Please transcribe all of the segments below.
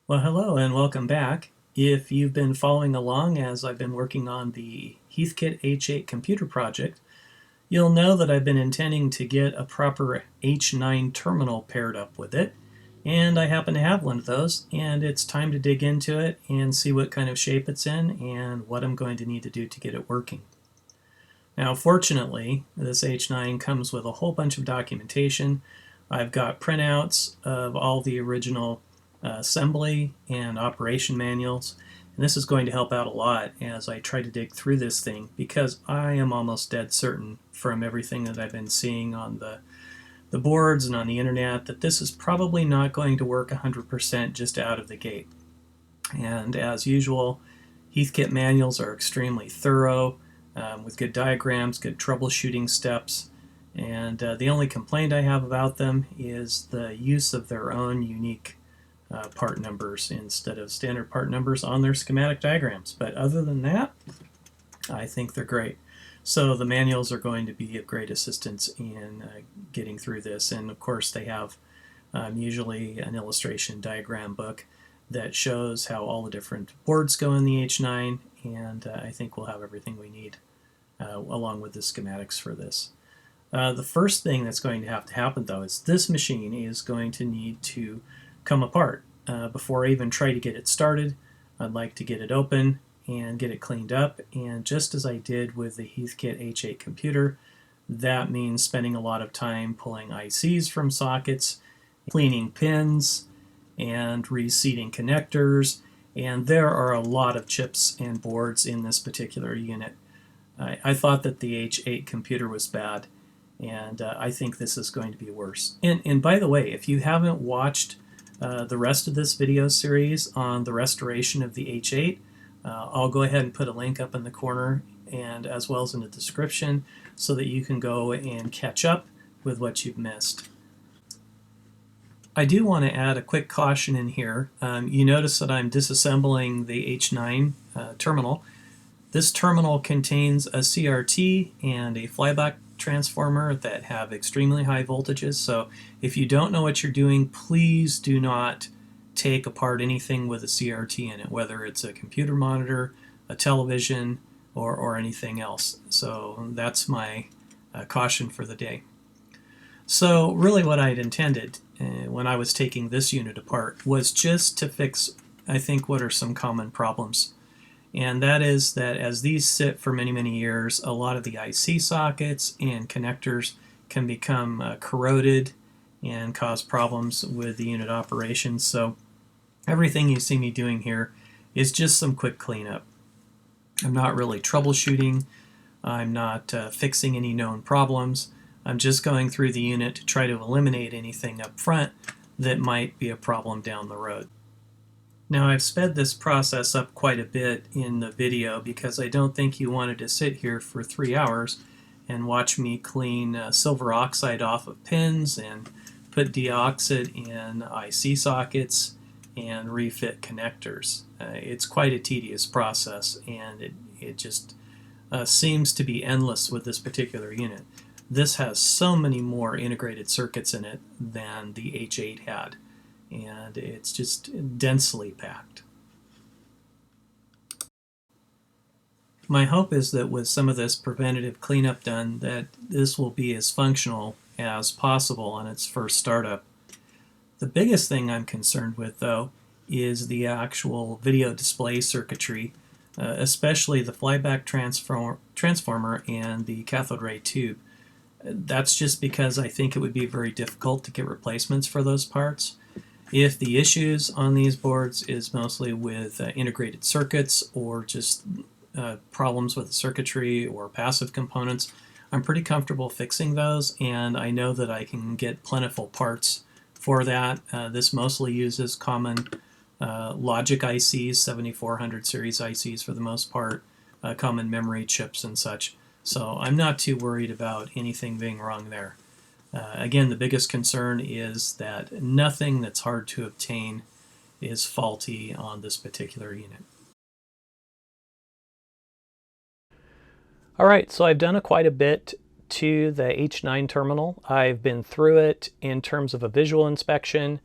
Well, hello and welcome back. If you've been following along as I've been working on the Heathkit H8 Computer project, you'll know that I've been intending to get a proper H9 terminal paired up with it, and I happen to have one of those, and it's time to dig into it and see what kind of shape it's in and what I'm going to need to do to get it working. Now, fortunately, this H9 comes with a whole bunch of documentation. I've got printouts of all the original assembly and operation manuals, and this is going to help out a lot as I try to dig through this thing, because I am almost dead certain from everything that I've been seeing on the boards and on the internet that this is probably not going to work 100% just out of the gate. And as usual, Heathkit manuals are extremely thorough, with good diagrams, good troubleshooting steps, and the only complaint I have about them is the use of their own unique part numbers instead of standard part numbers on their schematic diagrams. But other than that, I think they're great. So the manuals are going to be of great assistance in getting through this. And of course they have usually an illustration diagram book that shows how all the different boards go in the H9, and I think we'll have everything we need along with the schematics for this. The first thing that's going to have to happen though is this machine is going to need to come apart. Before I even try to get it started, I'd like to get it open and get it cleaned up, and just as I did with the Heathkit H8 Computer, that means spending a lot of time pulling ICs from sockets, cleaning pins, and reseating connectors, and there are a lot of chips and boards in this particular unit. I thought that the H8 Computer was bad, and I think this is going to be worse. And by the way, if you haven't watched the rest of this video series on the restoration of the H8, I'll go ahead and put a link up in the corner and as well as in the description so that you can go and catch up with what you've missed. I do want to add a quick caution in here. You notice that I'm disassembling the H9 terminal. This terminal contains a CRT and a flyback transformer that have extremely high voltages, so if you don't know what you're doing, please do not take apart anything with a CRT in it, whether it's a computer monitor, a television, or anything else. So that's my caution for the day. So really what I'd intended when I was taking this unit apart was just to fix, I think, what are some common problems. And that is that as these sit for many, many years, a lot of the IC sockets and connectors can become corroded and cause problems with the unit operations. So everything you see me doing here is just some quick cleanup. I'm not really troubleshooting. I'm not fixing any known problems. I'm just going through the unit to try to eliminate anything up front that might be a problem down the road. Now, I've sped this process up quite a bit in the video because I don't think you wanted to sit here for 3 hours and watch me clean silver oxide off of pins and put deoxit in IC sockets and refit connectors. It's quite a tedious process, and it just seems to be endless with this particular unit. This has so many more integrated circuits in it than the H8 had, and it's just densely packed. My hope is that with some of this preventative cleanup done, that this will be as functional as possible on its first startup. The biggest thing I'm concerned with, though, is the actual video display circuitry, especially the flyback transformer and the cathode ray tube. That's just because I think it would be very difficult to get replacements for those parts. If the issues on these boards is mostly with integrated circuits or just problems with the circuitry or passive components, I'm pretty comfortable fixing those, and I know that I can get plentiful parts for that. This mostly uses common logic ICs, 7400 series ICs for the most part, common memory chips and such. So I'm not too worried about anything being wrong there. Again, the biggest concern is that nothing that's hard to obtain is faulty on this particular unit. All right, so I've done quite a bit to the H9 terminal. I've been through it in terms of a visual inspection.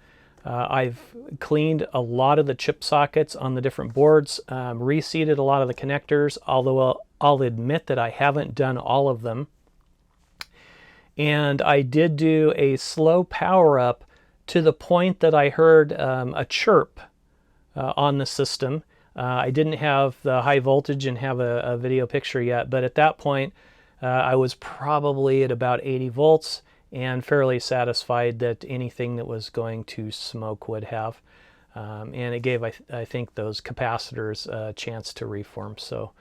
I've cleaned a lot of the chip sockets on the different boards, reseated a lot of the connectors, although I'll admit that I haven't done all of them. And I did do a slow power up to the point that I heard a chirp on the system. I didn't have the high voltage and have a video picture yet, but at that point I was probably at about 80 volts and fairly satisfied that anything that was going to smoke would have. And it gave, I think, those capacitors a chance to reform. So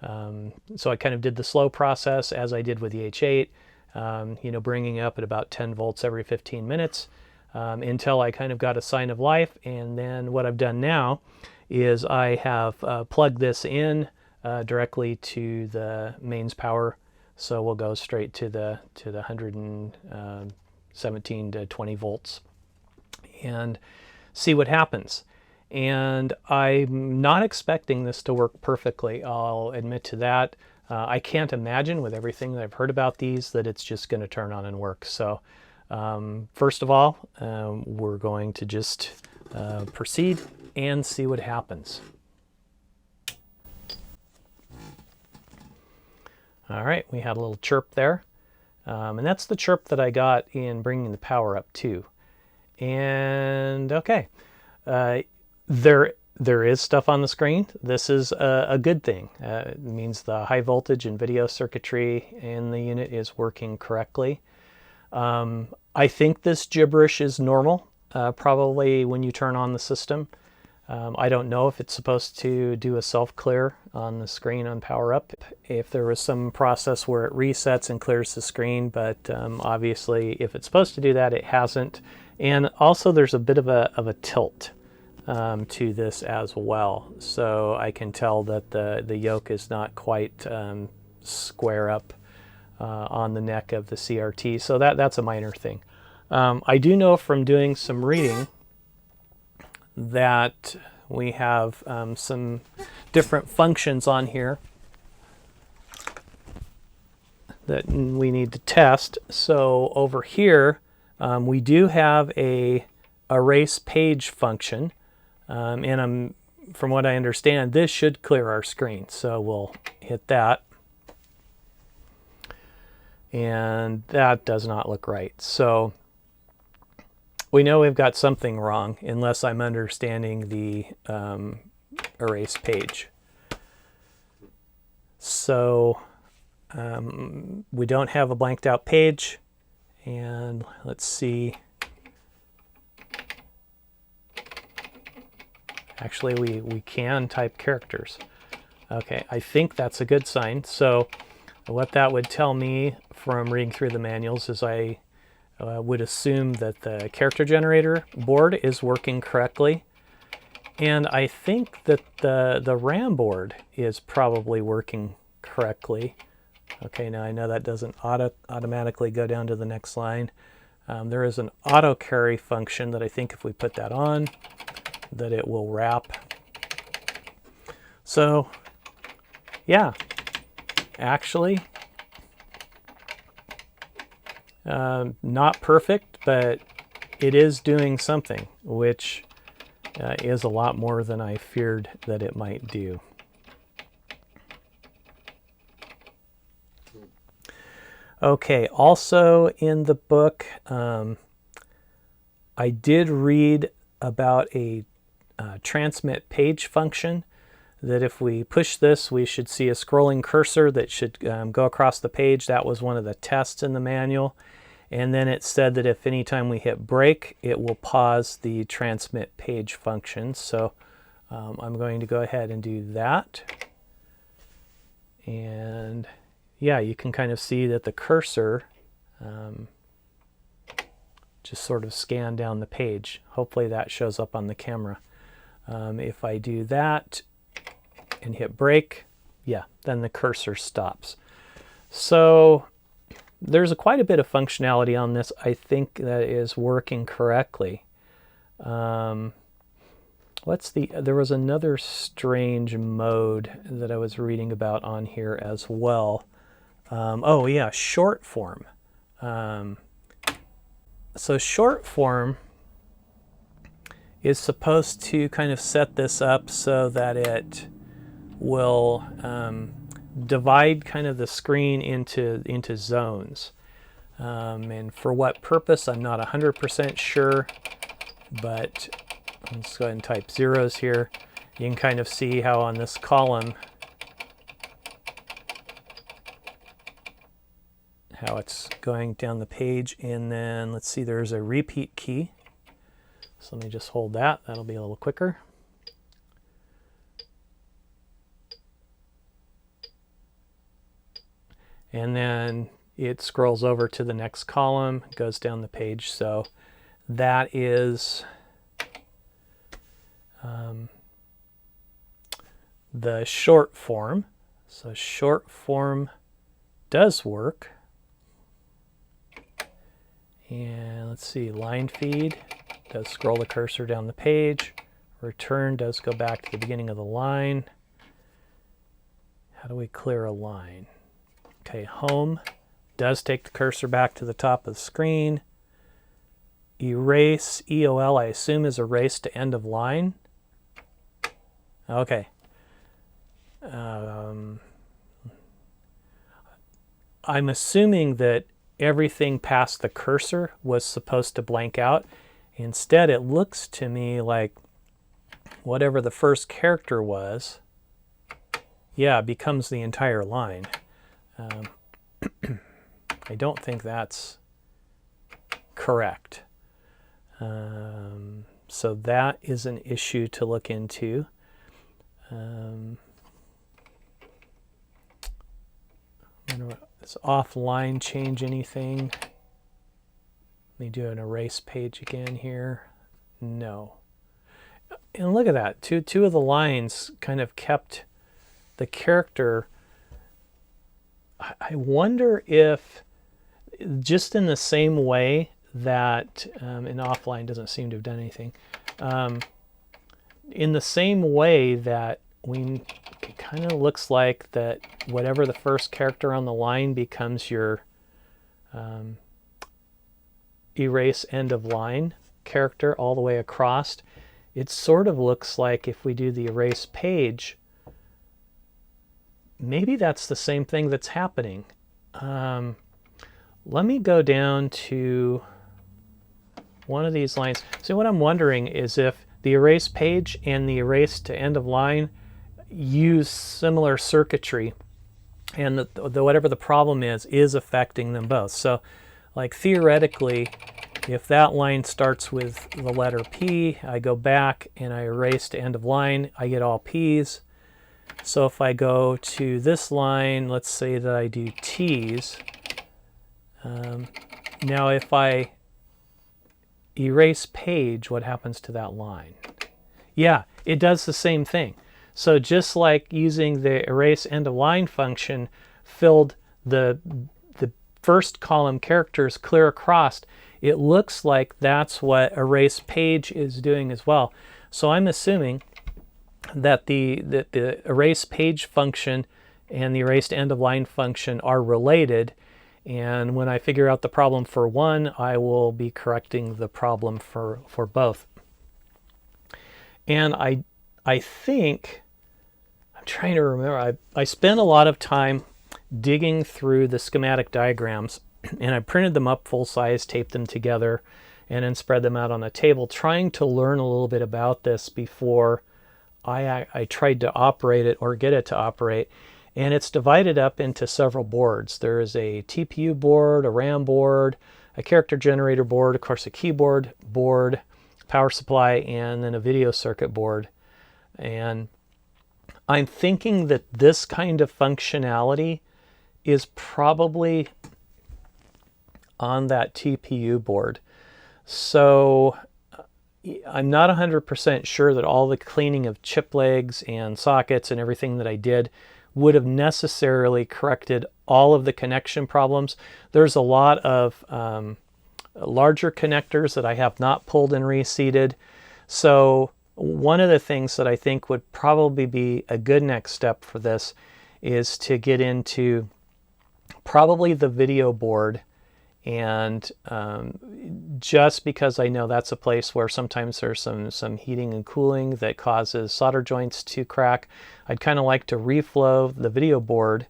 I kind of did the slow process as I did with the H8, you know, bringing up at about 10 volts every 15 minutes until I kind of got a sign of life. And then what I've done now is I have plugged this in directly to the mains power. So we'll go straight to the 117 to 20 volts and see what happens. And I'm not expecting this to work perfectly. I'll admit to that. I can't imagine with everything that I've heard about these that it's just going to turn on and work. So first of all, we're going to just proceed and see what happens. All right, we had a little chirp there. And that's the chirp that I got in bringing the power up too. And okay, there is stuff on the screen. This is a good thing. It means the high voltage and video circuitry in the unit is working correctly. I think this gibberish is normal, probably when you turn on the system. I don't know if it's supposed to do a self-clear on the screen on power up, if there was some process where it resets and clears the screen, but obviously if it's supposed to do that, it hasn't. And also there's a bit of a tilt to this as well. So I can tell that the yoke is not quite square up on the neck of the CRT. So that's a minor thing. I do know from doing some reading that we have some different functions on here that we need to test. So over here we do have a erase page function, and from what I understand, this should clear our screen. So we'll hit that, and that does not look right. So we know we've got something wrong unless I'm understanding the erase page. So we don't have a blanked out page, and let's see. Actually, we can type characters. Okay, I think that's a good sign. So what that would tell me from reading through the manuals is I would assume that the character generator board is working correctly. And I think that the RAM board is probably working correctly. Okay, now I know that doesn't automatically go down to the next line. There is an auto carry function that I think if we put that on, that it will wrap. So yeah, actually, not perfect, but it is doing something, which is a lot more than I feared that it might do. Okay, also in the book, I did read about a transmit page function, that if we push this, we should see a scrolling cursor that should go across the page. That was one of the tests in the manual. And then it said that if anytime we hit break, it will pause the transmit page function. So I'm going to go ahead and do that. And yeah, you can kind of see that the cursor just sort of scanned down the page. Hopefully that shows up on the camera. If I do that and hit break, yeah, then the cursor stops. So there's quite a bit of functionality on this, I think, that is working correctly. There was another strange mode that I was reading about on here as well. Oh yeah, short form. So short form is supposed to kind of set this up so that it will divide kind of the screen into zones. And for what purpose, I'm not 100% sure, but let's go ahead and type zeros here. You can kind of see how on this column, how it's going down the page. And then let's see, there's a repeat key. So let me just hold that. That'll be a little quicker. And then it scrolls over to the next column, goes down the page. So that is the short form. So short form does work. And let's see, line feed does scroll the cursor down the page. Return does go back to the beginning of the line. How do we clear a line? Okay, home does take the cursor back to the top of the screen. Erase, EOL, I assume is erase to end of line. Okay. I'm assuming that everything past the cursor was supposed to blank out. Instead, it looks to me like whatever the first character was, yeah, becomes the entire line. I don't think that's correct. So that is an issue to look into. Does offline change anything? Let me do an erase page again here. No. And look at that. Two of the lines kind of kept the character. I wonder if just in the same way that, and offline doesn't seem to have done anything, in the same way that it kind of looks like that whatever the first character on the line becomes your erase end of line character all the way across. It sort of looks like if we do the erase page, maybe that's the same thing that's happening. Let me go down to one of these lines. So what I'm wondering is if the erase page and the erase to end of line use similar circuitry, and the whatever the problem is affecting them both. So like theoretically, if that line starts with the letter P, I go back and I erase to end of line, I get all P's. So if I go to this line, let's say that I do T's. Now if I erase page, what happens to that line? Yeah, it does the same thing. So just like using the erase end of line function filled the first column characters clear across, it looks like that's what erase page is doing as well. So I'm assuming that the erase page function and the erased end of line function are related, and when I figure out the problem for one, I will be correcting the problem for both. And I think, I'm trying to remember, I spent a lot of time digging through the schematic diagrams, and I printed them up full size, taped them together, and then spread them out on a table, trying to learn a little bit about this before I tried to operate it or get it to operate. And it's divided up into several boards. There's a TPU board, a RAM board, a character generator board, of course a keyboard board, power supply, and then a video circuit board. And I'm thinking that this kind of functionality is probably on that TPU board. So I'm not 100% sure that all the cleaning of chip legs and sockets and everything that I did would have necessarily corrected all of the connection problems. There's a lot of larger connectors that I have not pulled and reseated. So one of the things that I think would probably be a good next step for this is to get into probably the video board And just because I know that's a place where sometimes there's some heating and cooling that causes solder joints to crack, I'd kind of like to reflow the video board,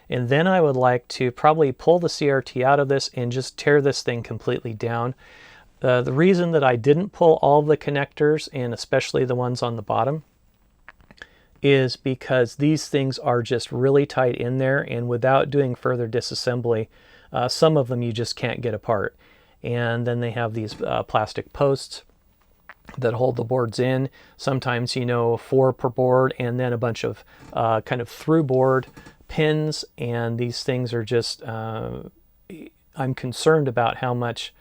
and then I would like to probably pull the CRT out of this and just tear this thing completely down. The reason that I didn't pull all the connectors, and especially the ones on the bottom, is because these things are just really tight in there, and without doing further disassembly, some of them you just can't get apart. And then they have these plastic posts that hold the boards in. Sometimes, 4 per board, and then a bunch of kind of through board pins, and these things are just, I'm concerned about how much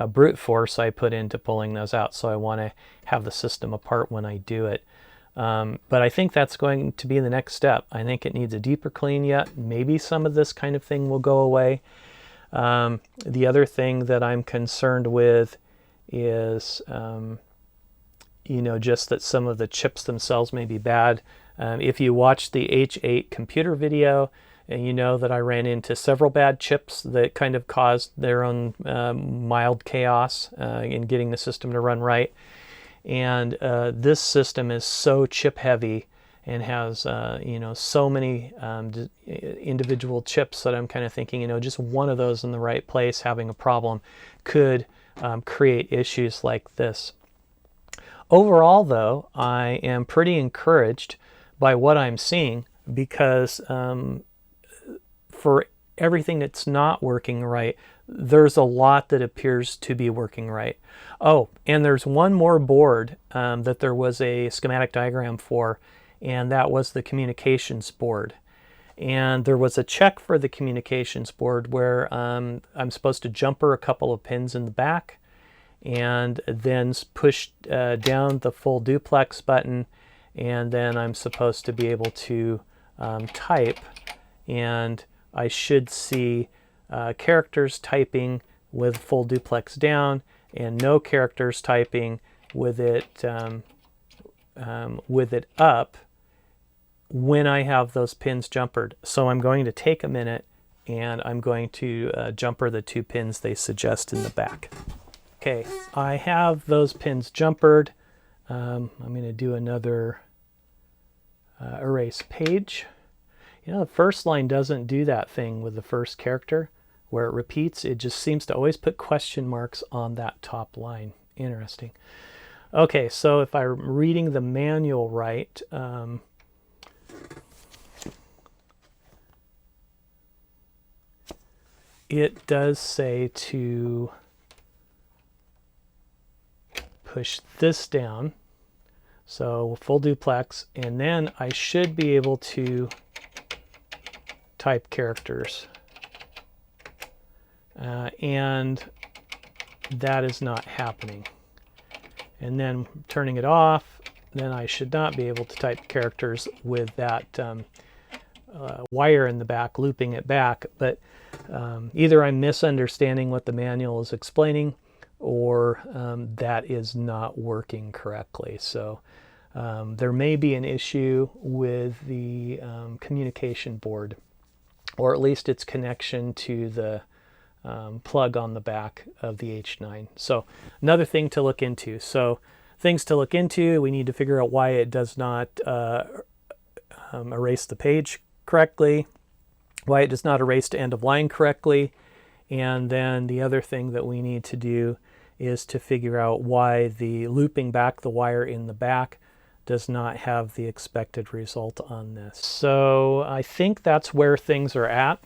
brute force I put into pulling those out, so I want to have the system apart when I do it. But I think that's going to be the next step. I think it needs a deeper clean yet. Maybe some of this kind of thing will go away. The other thing that I'm concerned with is, just that some of the chips themselves may be bad. If you watch the H8 computer video, and you know that I ran into several bad chips that kind of caused their own mild chaos in getting the system to run right. And this system is so chip heavy and has so many individual chips that I'm kind of thinking, just one of those in the right place having a problem could create issues like this. Overall, though, I am pretty encouraged by what I'm seeing, because for everything that's not working right, there's a lot that appears to be working right. Oh, and there's one more board that there was a schematic diagram for, and that was the communications board. And there was a check for the communications board where I'm supposed to jumper a couple of pins in the back, and then push down the full duplex button, and then I'm supposed to be able to type, and I should see characters typing with full duplex down, and no characters typing with it up when I have those pins jumpered. So I'm going to take a minute, and I'm going to jumper the 2 pins they suggest in the back. Okay, I have those pins jumpered. I'm going to do another erase page. The first line doesn't do that thing with the first character where it repeats. It just seems to always put question marks on that top line. Interesting. Okay, so if I'm reading the manual right, it does say to push this down, so full duplex, and then I should be able to type characters, and that is not happening. And then turning it off, then I should not be able to type characters with that wire in the back looping it back. But either I'm misunderstanding what the manual is explaining, or that is not working correctly. So there may be an issue with the communication board, or at least its connection to the plug on the back of the H9. So another thing to look into. So things to look into, we need to figure out why it does not erase the page correctly, why it does not erase to end of line correctly, and then the other thing that we need to do is to figure out why the looping back the wire in the back does not have the expected result on this. So I think that's where things are at.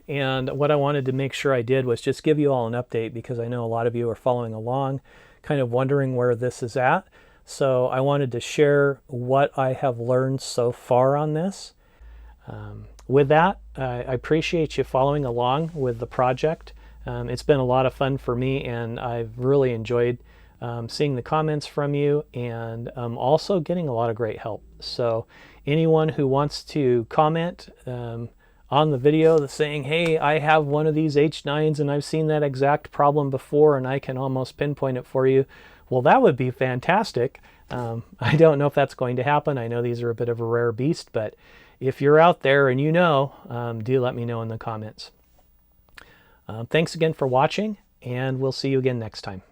And what I wanted to make sure I did was just give you all an update, because I know a lot of you are following along, kind of wondering where this is at. So I wanted to share what I have learned so far on this. With that, I appreciate you following along with the project. It's been a lot of fun for me, and I've really enjoyed seeing the comments from you, and also getting a lot of great help. So anyone who wants to comment on the video that's saying, hey, I have one of these H9s and I've seen that exact problem before and I can almost pinpoint it for you, well, that would be fantastic. I don't know if that's going to happen. I know these are a bit of a rare beast, but if you're out there and you know, do let me know in the comments. Thanks again for watching, and we'll see you again next time.